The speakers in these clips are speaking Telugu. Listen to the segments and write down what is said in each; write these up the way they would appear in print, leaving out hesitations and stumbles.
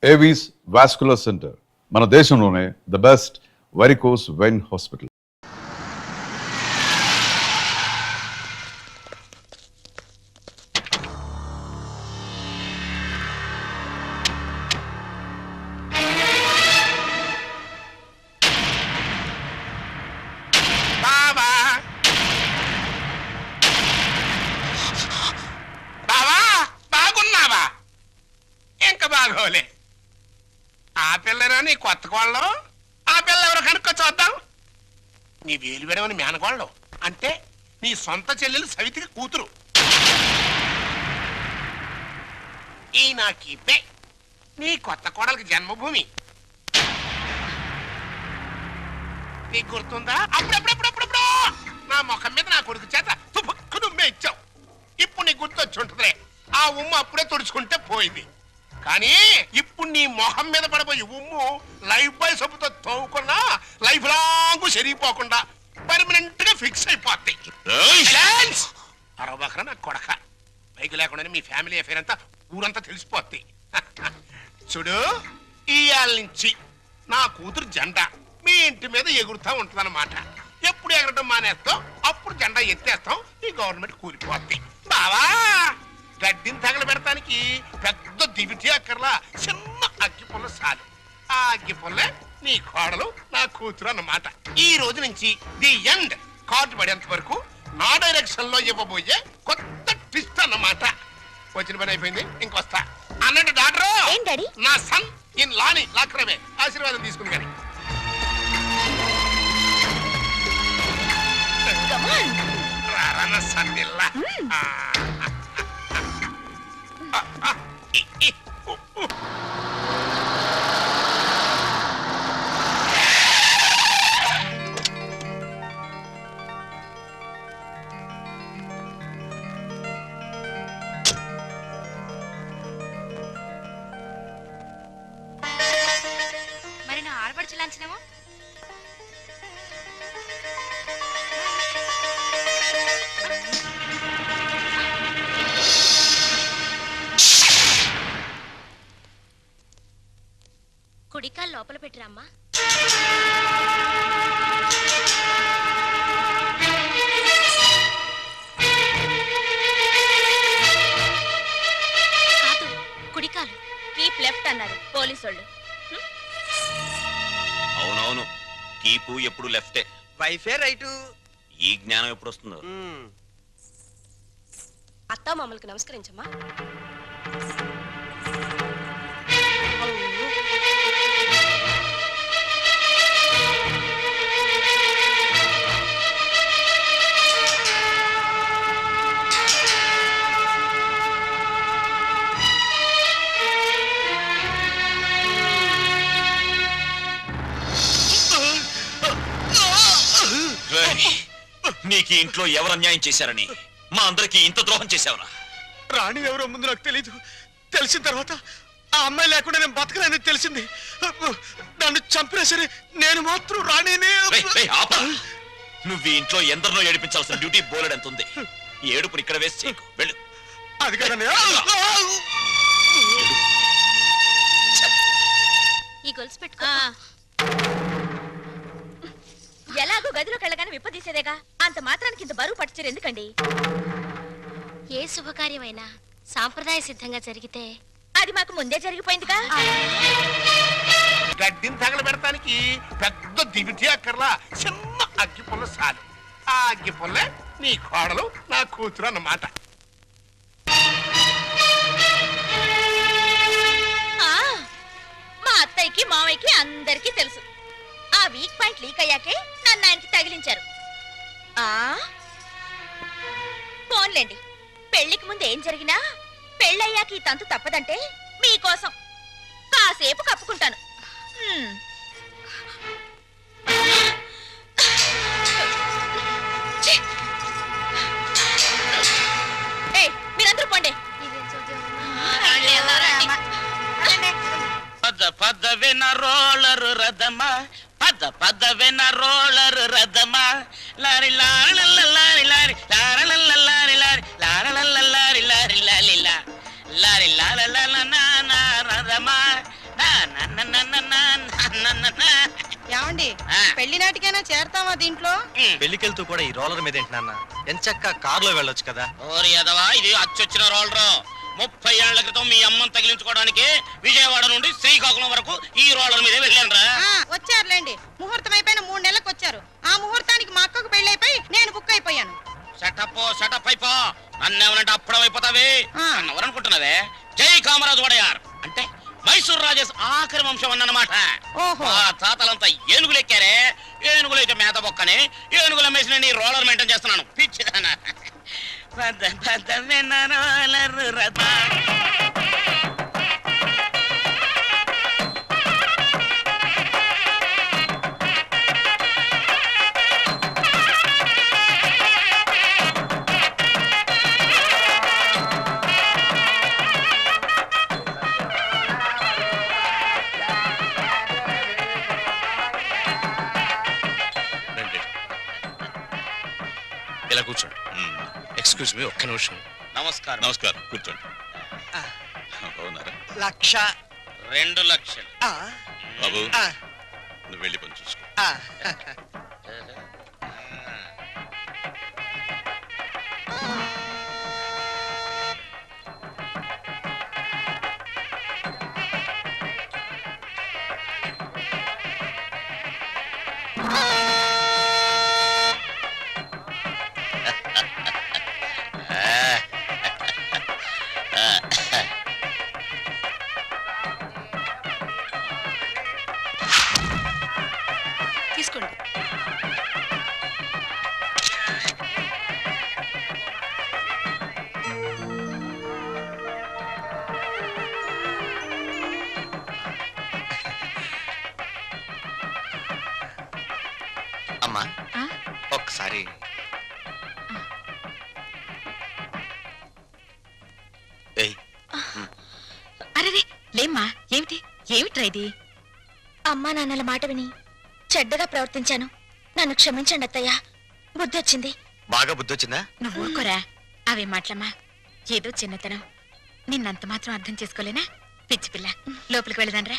ఏవీస్ వాస్కులర్ సెంటర్ మన దేశంలోనే the best varicose vein hospital. ఆ పిల్లరా నీ కొత్త కోళ్ళం? ఆ పిల్ల ఎవరు కనుక్కో చూద్దాం. నీ వేలు విడవని మేనకోళ్ళం అంటే నీ సొంత చెల్లెలు సవితికి కూతురు. ఈ నా కీపే నీ కొత్త కోడలకి జన్మభూమి. నీకు గుర్తుందా? అప్పుడప్పుడప్పుడప్పుడు నా ముఖం మీద నా కొడుకు చేత తుపుక్కు నుమ్మే ఇచ్చావు. ఇప్పుడు నీకు గుర్తొచ్చి ఉంటుందిలే. ఆ ఉమ్ము అప్పుడే తుడుచుకుంటే పోయింది. కానీ ఇప్పుడు నీ మొహం మీద పడబోయి ఉమ్ము లైఫ్ బాయ్ సబ్బుతో తోముకున్నా లైఫ్ లాంగ్ సరిగిపోకుండా పర్మనెంట్ గా ఫిక్స్ అయిపోతాయి. అరవబకరా నా కొడక. బైక్ లేకుండానే మీ ఫ్యామిలీ అఫేర్ అంతా ఊరంతా తెలిసిపోతాయి. చూడు, ఇయాల నుంచి నా కూతురు జెండా మీ ఇంటి మీద ఎగురుతా ఉంటుందన్నమాట. ఎప్పుడు ఎగరటం మానేస్తాం అప్పుడు జెండా ఎత్తేస్తాం. ఈ గవర్నమెంట్ కూలిపోతాయి. బావా, గడ్డిని తగలబెడటానికి పెద్ద దివిటి అక్కర్లా, చిన్న అగ్గి పుల్ల చాలు. ఆ అగ్గి పుల్లే నీ కోడలు నా కూతురు అన్నమాట. ఈ రోజు నుంచి ది ఎండ్ కార్డు పడేంత వరకు నా డైరెక్షన్ లో ఇవ్వబోయే కొత్త ట్విస్ట్ అన్నమాట. వచ్చిన పని అయిపోయింది, ఇంకొస్తా అన్నట్టు డాక్టర్. నా సన్ ఇన్ లాని లాక్రమే ఆశీర్వాదం తీసుకుని కానీ రారా సన్నిల్లా. మరి నా ఆడపడుచు లాంఛనమో కుడికాలు లోపల పెట్టిరమ్మా. కాదు, కుడికాలు. కీప్ లెఫ్ట్ అన్నారు పోలీసోళ్ళు. అవునవును, కీపు ఎప్పుడు లెఫ్టే, వైఫే రైటు. ఈ జ్ఞానం ఎప్పుడు వస్తుందో. అత్తా మామూలుకి నమస్కరించమ్మా. నీకు ఇంట్లో ఎవరు అన్యాయం చేశారని మా అందరికి ఇంత ద్రోహం చేశావరా? రాణి ఎవరో ముందు నాకు తెలీదు. తెలిసిన తర్వాత ఆ అమ్మాయి లేకుండా నేను బతకలేని తెలిసింది. నన్ను చంపినా సరే నేను మాత్రం రాణినే. నువ్వు ఈ ఇంట్లో ఎందరినో ఏడిపించాల్సిన డ్యూటీ బోలెడ్ ఎంత ఉంది. ఏడుపుని ఇక్కడ వేసి చేయకు, వెళ్ళు. అది కదండి. ఈ గొలుసు పెట్టుకో. ఎలాగో గదిలోకి వెళ్ళగానే విప్పదీసేదేగా, అంత మాత్రానికి ఇంత బరువు పట్టుచీరు ఎందుకండి? ఏ శుభకార్యమైనా సాంప్రదాయ సిద్ధంగా జరిగితే అది మాకు ముందే జరిగిపోయిందిగా. గడ్డిని తగలబెడటానికి పెద్ద దివిటి అక్కర్లా, చిన్న అగ్గి పుల్ల చాలు. ఆ అగ్గి పుల్లే నీ కోడలు నా కూతురు అన్నమాట. మా అత్తయ్యకి మావయ్యకి అందరికీ తెలుసు. ఆ వీక్ పాయింట్ లీక్ అయ్యాకే నన్ను ఆయనకి తగిలించారు. ఫోన్లేండి, పెళ్లికి ముందు ఏం జరిగినా పెళ్ళయ్యాక ఈ తంతు తప్పదంటే మీకోసం కాసేపు కప్పుకుంటాను. మీరందరూ పోండి. పదవిన రోలరు రథమా, పదవిన రోలరు రథమా, lorry lorry lorry lorry lorry lorry lorry lorry lorry lorry lorry lorry lorry lorry రథమా, ఏమండి ఆ. పెళ్లి నాటికైనా చేరతావా దీంట్లో? పెళ్లికెళ్తూ కూడా ఈ రోలర్ మీద ఏంటి నాన్న ఎంచక్క కారులో వెళ్ళొచ్చు కదా. ఓరి యదవా, ఇది అచ్చొచ్చిన రోలరు. 30 ఏళ్ల క్రితం మీ అమ్మని తగిలించుకోవడానికి విజయవాడ నుండి శ్రీకాకుళం వరకు ఈ రోలర్ మీదే వెళ్ళానురా. వచ్చారులేండి. ముహూర్తం అయిపోయిన 3 నెలలకు వచ్చారు. ఆ ముహూర్తానికి మా అక్కకు పెళ్లి అయిపోయి నేను బుక్ అయిపోయాను. సెటప్ అయిపో. నన్నేమనంటే అప్పుడం అయిపోతావే. ఎవరనుకుంటున్నావే? జై కామరాజు వడయార్ అంటే మైసూర్ రాజేష్ ఆఖరి వంశం అన్నమాట. ఓహో. మా తాతలంతా ఏనుగులు ఎక్కారే. ఏనుగులు అయితే మేత బొక్కని ఏనుగుల మేసిన నీ రోలర్ మెయింటైన్ చేస్తున్నాను. పిచ్చిదానా. రోలర్ రథ. ఇలా కూర్చోండి. ఎక్స్క్యూజ్ మీ, ఒక్క నిమిషం. నమస్కారం. నమస్కారం, కూర్చోండి. బాగున్నారా? 1,00,000. 2 లక్షలు. బాబు, నువ్వు వెళ్ళి పని చూసుకో. తీసుకోండి. అమ్మా ఒక్కసారి ఏయ్. అరే లేమ్మా, ఏమిట్రా ఇది? అమ్మా నాన్నల మాట విని చెడ్డగా ప్రవర్తించాను. నన్ను క్షమించండి అత్తయ్య. బుద్ధి వచ్చింది. బాగా బుద్ధి వచ్చిందా? నువ్వు ఊరుకోరా. అవే మాటలమ్మా, ఏదో చిన్నతనం. నిన్నంత మాత్రం అర్థం చేసుకోలేనా? పిచ్చి పిల్ల. లోపలికి వెళదాన్రా.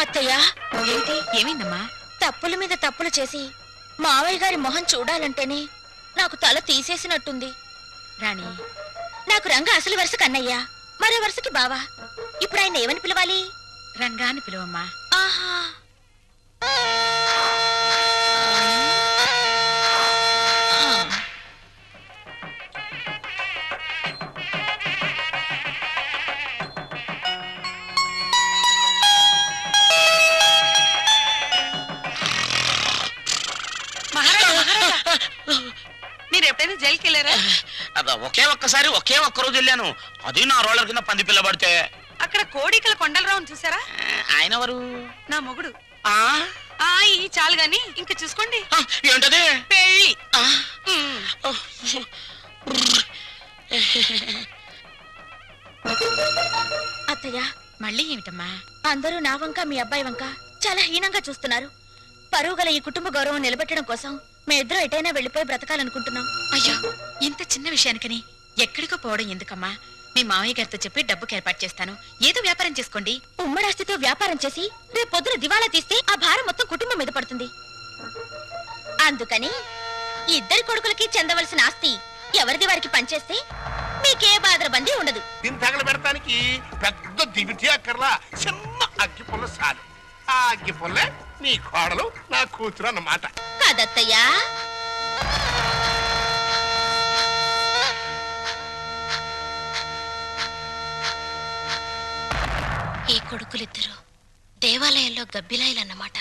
అత్తయ్య, ఏమైందమ్మా? తప్పుల మీద తప్పులు చేసి మావయ్య గారి మొహం చూడాలంటేనే నాకు తల తీసేసినట్టుంది. రాణి, నాకు రంగ అసలు వరుస కన్నయ్య, మరో వరుసకి బావా. ఇప్పుడు ఆయన ఏమని పిలవాలి? రంగా అని పిలువమ్మా. ఆహా. మీరు ఎప్పుడైనా జైలుకి వెళ్ళారా? ఒకే ఒక్క రోజు వెళ్ళాను. అది నా రోలర్ కింద పంది పిల్ల పడితే. అక్కడ కోడికల కొండలరావుని చూసారా? ఆయన ఎవరు? నా మొగుడు. ఆ ఈ చాలు గాని ఇంకా చూసుకోండి. ఏంటది? పెళ్ళి. అత్తయ్య, మళ్ళీ ఏమిటమ్మా? అందరూ నా వంక మీ అబ్బాయి వంక చాలా హీనంగా చూస్తున్నారు. పరువు గల ఈ కుటుంబ గౌరవం నిలబెట్టడం కోసం మేమిద్దరం ఎటైనా వెళ్ళిపోయి బ్రతకాలనుకుంటున్నాం. అయ్యో, ఇంత చిన్న విషయానికని ఎక్కడికో పోవడం ఎందుకమ్మా? మీ మావయ్య గారితో చెప్పి డబ్బుకి ఏర్పాటు చేస్తాను. ఏదో వ్యాపారం చేసుకోండి. ఉమ్మడాస్తితో వ్యాపారం చేసి రేపు పొద్దున దివాళా తీస్తే ఆ భారం మొత్తం కుటుంబం మీద పడుతుంది. అందుకని ఇద్దరి కొడుకులకి చెందవలసిన ఆస్తి ఎవరిది వారికి పనిచేస్తే మీకే బాధరబందీ ఉండదు. దీన్ని తగల పెడతానికి పెద్ద దివిటి అక్కర్లా, చిన్న అగ్గి పుల్ల చాలు. ఆ అగ్గి పుల్లే నీ కోడలు, నా కూతురు అన్నమాట. కాదత్తయ్యా. ఈ కొడుకులిద్దరూ దేవాలయంలో గబ్బిలాయిలన్నమాట.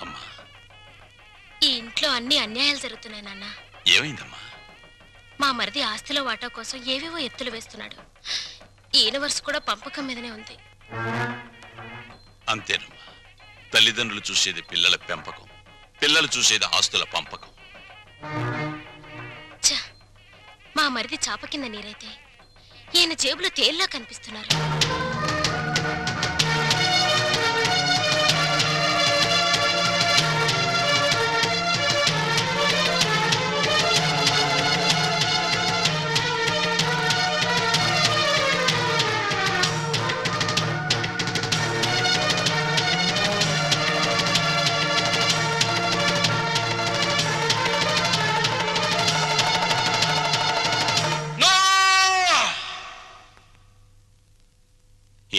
అమ్మా, ఈ ఇంట్లో అన్ని అన్యాయాలు జరుగుతున్నాయి నాన్న. ఏమైందమ్మా? మా మరిది ఆస్తిలో వాటా కోసం ఏవేవో ఎత్తులు వేస్తున్నాడు. ఈ యూనివర్స్ కూడా పంపకం మీదనే ఉంది. అంతేనమ్మా, తల్లిదండ్రులు చూసేది పిల్లల పెంపకం, పిల్లలు చూసేది ఆస్తుల పంపకం. ఛ, మా మరిది చాప కింద నీరైతే ఈయన జేబులో తేల్లా కనిపిస్తున్నారు.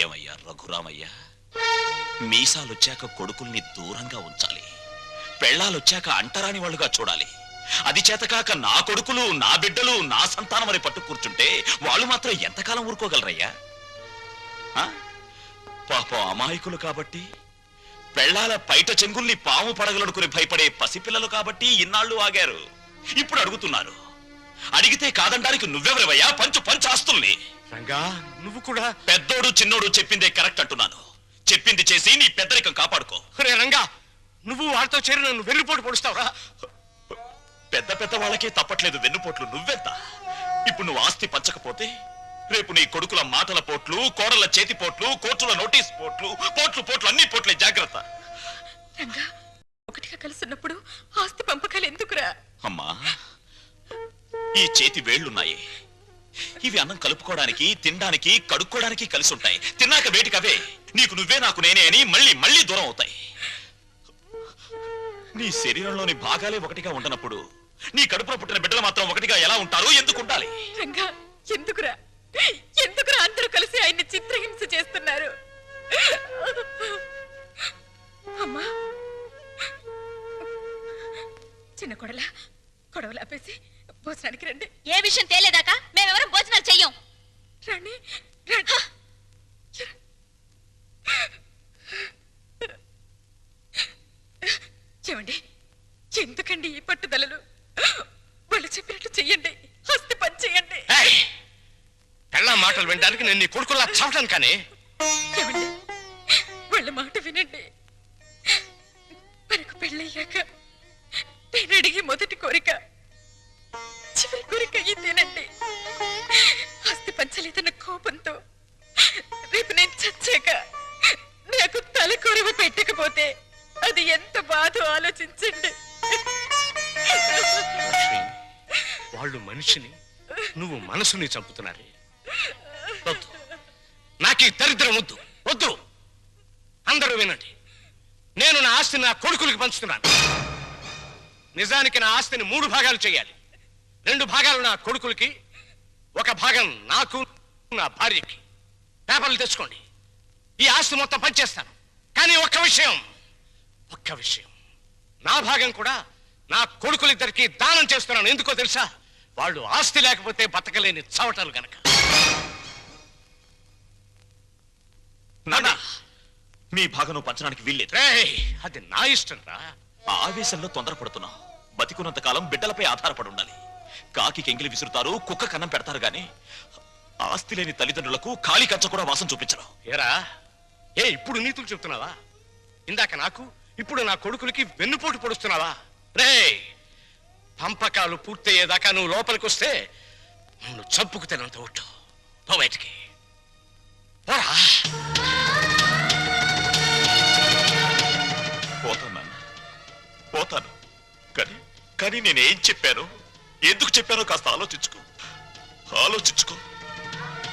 ఏమయ్యా రఘురామయ్య, మీసాలొచ్చాక కొడుకుల్ని దూరంగా ఉంచాలి, పెళ్ళాలొచ్చాక అంటరాని వాళ్ళుగా చూడాలి. అది చేతకాక నా కొడుకులు, నా బిడ్డలు, నా సంతానం అని పట్టు కూర్చుంటే వాళ్ళు మాత్రం ఎంతకాలం ఊరుకోగలరయ్యా? పాపం అమాయకులు కాబట్టి, పెళ్ళాల పైట చెంగుల్ని పాము పడగలనుకుని భయపడే పసిపిల్లలు కాబట్టి ఇన్నాళ్ళు ఆగారు. ఇప్పుడు అడుగుతున్నారు. అడిగితే కాదనడానికి నువ్వెవరివయ్యా? పంచు పంచు ఆస్తుల్ని. రంగా, నువ్వు కూడా. పెద్దోడు చిన్నోడు చెప్పిందే కరెక్ట్ అంటున్నాను. చెప్పింది చేసి నీ పెద్దరికం కాపాడుకో. రే రంగా, నువ్వు వాడితో చేరి నన్ను వెన్నుపోటు పొడుస్తావురా? పెద్ద పెద్ద వాళ్ళకే తప్పట్లేదు వెన్నుపోట్లు, నువ్వెంత? ఇప్పుడు నువ్వు ఆస్తి పంచకపోతే రేపు నీ కొడుకుల మాటల పోట్లు, కోడళ్ల చేతి పోట్లు, కోర్టుల నోటీస్ పోట్లు, పోట్లు అన్ని పోట్లే, జాగ్రత్త. రంగా, ఒకటిగా కలుసున్నప్పుడు ఆస్తి పంపకాలు ఎందుకురా? అమ్మా, ఈ చేతి వేళ్లున్నాయి, ఇవి అన్నం కలుపుకోవడానికి, తినడానికి, కడుక్కోవడానికి కలిసి ఉంటాయి. తిన్నాక వేటికి అవే నీకు నువ్వే నాకు నేనే అని మళ్ళీ మళ్ళీ దూరం అవుతాయి. నీ శరీరంలోని భాగాలే ఒకటిగా ఉండనప్పుడు నీ కడుపులో పుట్టిన బిడ్డలు మాత్రం ఒకటిగా ఎలా ఉంటారు? ఎందుకు ఉండాలి? రంగా, ఎందుకురా అందరూ కలిసి ఆయన్ని చిత్రహింస చేస్తున్నారు? అమ్మా, చిన్న కొడవలు ఆపేసి భోజనానికి రండి. ఏ విషయం తేలేదాకా మేమెవరం భోజనాలు చెయ్యం. రండి రండి. ఏమండి, ఎందుకండి ఈ పట్టుదలలు? వాళ్ళు చెప్పినట్టు చెయ్యండి, హస్తి పని చెయ్యండి. పెళ్ళ మాటలు వినడానికి నేను నీ కొడుకులా చావటాను కానీ. ఏమండి, వాళ్ళ మాట వినండి. మనకు పెళ్ళయ్యాక నేను అడిగే మొదటి కోరిక చివరి కోరిక ఇదేనండి. ఆస్తి పంచలేదన్న కోపంతో రేపు నేను చచ్చాక నాకు తలకొరవ పెట్టకపోతే అది ఎంత బాధో ఆలోచించండి. వాళ్ళు మనిషిని, నువ్వు మనసుని చంపుతున్నారే. వద్దు, నాకు ఈ దరిద్రం వద్దు వద్దు. అందరూ వినండి, నేను నా ఆస్తిని నా కొడుకులకి పంచుతున్నాను. నిజానికి నా ఆస్తిని 3 భాగాలు చేయాలి. 2 భాగాలు నా కొడుకులకి, 1 భాగం నాకు, నా భార్యకి. పేపర్లు తెచ్చుకోండి, ఈ ఆస్తి మొత్తం పంచేస్తాను. కానీ ఒక్క విషయం, నా భాగం కూడా నా కొడుకులిద్దరికి దానం చేస్తున్నాను. ఎందుకో తెలుసా? వాళ్ళు ఆస్తి లేకపోతే బతకలేని చవటాలు గనక. నాన్న, మీ భాగం పంచడానికి వీల్లేదు. అది నా ఇష్టం రా. ఆ ఆవేశంలో తొందరపడుతున్నావు. బతికున్నంత కాలం బిడ్డలపై ఆధారపడి ఉండాలి. కాకి ఎంగిలి విసురుతారు, కుక్క కన్నం పెడతారు గాని ఆస్తి లేని తల్లిదండ్రులకు ఖాళీ కంచ కూడా వాసం చూపించరు. ఏరా, ఇప్పుడు నీతులు చెప్తున్నావా? ఇందాక నాకు, ఇప్పుడు నా కొడుకులకి వెన్నుపోటు పొడుస్తున్నావా? రే, పంపకాలు పూర్తయ్యేదాకా నువ్వు లోపలికి వస్తే నువ్వు చంపుకు తినంత ఒట్టు. పో బయటికి పోరా. పోతాను, కానీ నేనేం చెప్పాను, ఎందుకు చెప్పానో కాస్త ఆలోచించుకో.